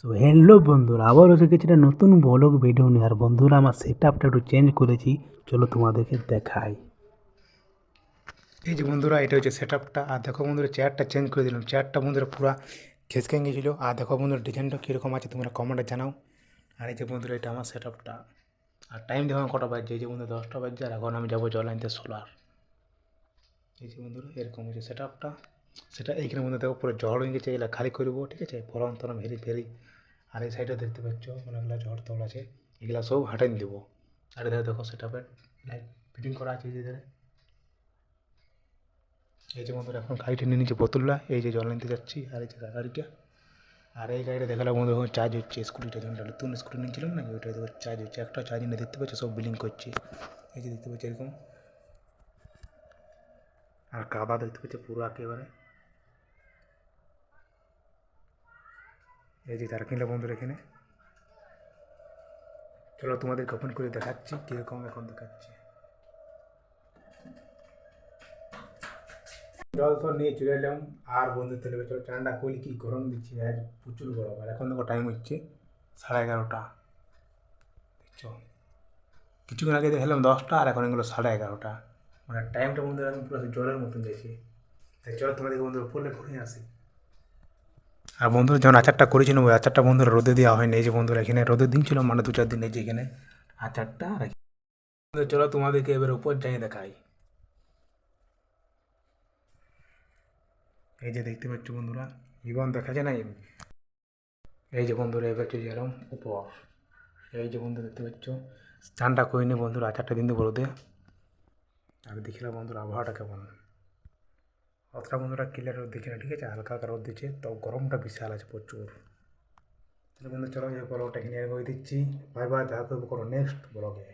So hello বন্ধুরা, আবার এসে গেছি একটা নতুন ব্লগ ভিডিও নিয়ে। আর বন্ধুরা, আমার সেট আপটা একটু চেঞ্জ করেছি, চলো তোমাদেরকে দেখাই। এই যে বন্ধুরা, এটা হচ্ছে সেট আপটা। আর দেখো বন্ধুরা, চেয়ারটা চেঞ্জ করে দিলাম। চেয়ারটা বন্ধুরা পুরো খেসকে গিয়েছিলো। আর দেখো বন্ধুরা, ডিজাইনটা কীরকম আছে তোমরা কমেন্টে জানাও। আর এই যে বন্ধুরা, এটা আমার সেট আপটা। আর টাইম দেখো কটা বাজছে। এই যে বন্ধুরা 10টা বাজছে। আর এখন আমি যাবো জল আনতে সোলার। এই যে বন্ধুরা, এরকম হচ্ছে সেট আপটা। সেটা এইখানে বন্ধু দেখো পুরো জল হয়ে গেছে। এগুলো খালি করবো, ঠিক আছে, ফলন তলন ভেরি ভেরি। আর এই সাইডে দেখতে পাচ্ছ অনেকগুলো ঝড় তল আছে, এগুলো সব হাটাই দেবো। আর এধারে দেখো সেট আপের লাইট ফিটিং করা আছে। যে এই যে বন্ধুরা, এখন গাড়িটা নিয়ে নিচ্ছে বোতলটা। এই যে জল নিতে যাচ্ছি। আর এই যে গাড়িটা, আর এই গাড়িটা দেখালাম বন্ধু এখন চার্জ হচ্ছে। স্কুটিটা যখন নতুন স্কুটি নিয়েছিলাম না, ওইটা দেখো চার্জ হচ্ছে। একটা চার্জ নিয়ে দেখতে পাচ্ছ সব বিলিং করছে। এই যে দেখতে পাচ্ছি এরকম। আর কাদা দেখতে পাচ্ছি পুরো একেবারে। এই যে জার্কিংটা বন্ধুরা এখানে। চলো তোমাদের ওপেন করে দেখাচ্ছি কীরকম এখন দেখাচ্ছি। জল তো নিয়ে চলে এলাম। আর বন্ধু তেলে চলো ঠান্ডা করলে কি গরম দিচ্ছে, আজ প্রচুর গরম। আর এখন দেখো টাইম হচ্ছে 11:30। দেখছো, কিছুক্ষণ আগে দেখলাম 10টা, আর এখন এগুলো 11:30। মানে টাইমটা বন্ধু এখন পুরো জলের মতন যাচ্ছে। তাই চলো তোমাদেরকে বন্ধুরা পড়লে ঘুরে আসি। আর বন্ধুরা যখন আচারটা করেছিলাম, ওই আচারটা বন্ধুরা রোদে দেওয়া হয়নি। এই যে বন্ধুরা এখানে রোদে দিন ছিল, মানে 2-4 দিন। এই যে এখানে আচারটা রাখি। চলো তোমাদেরকে এবার উপর যাই দেখাই। এই যে দেখতে পাচ্ছ বন্ধুরা, ইবন দেখা যায় না। এই যে বন্ধুরা, এবার চলে গেলাম উপর। এই যে বন্ধু দেখতে পাচ্ছ, স্নানটা করে নিয়ে বন্ধুরা আচারটা দিন দেবো রোদে। আর দেখিলাম বন্ধুরা আবহাওয়াটা কেমন। অতটা বন্ধুরা ক্লিয়ার রোদ দেখি না, ঠিক আছে, হালকা হালকা রোদ দিচ্ছে, তো গরমটা বিশাল আছে প্রচুর। তাহলে বন্ধু চলো এই ব্লগটা এখানে দিচ্ছি। বাই বাই, দেখা করবো কোনো নেক্সট ব্লগে।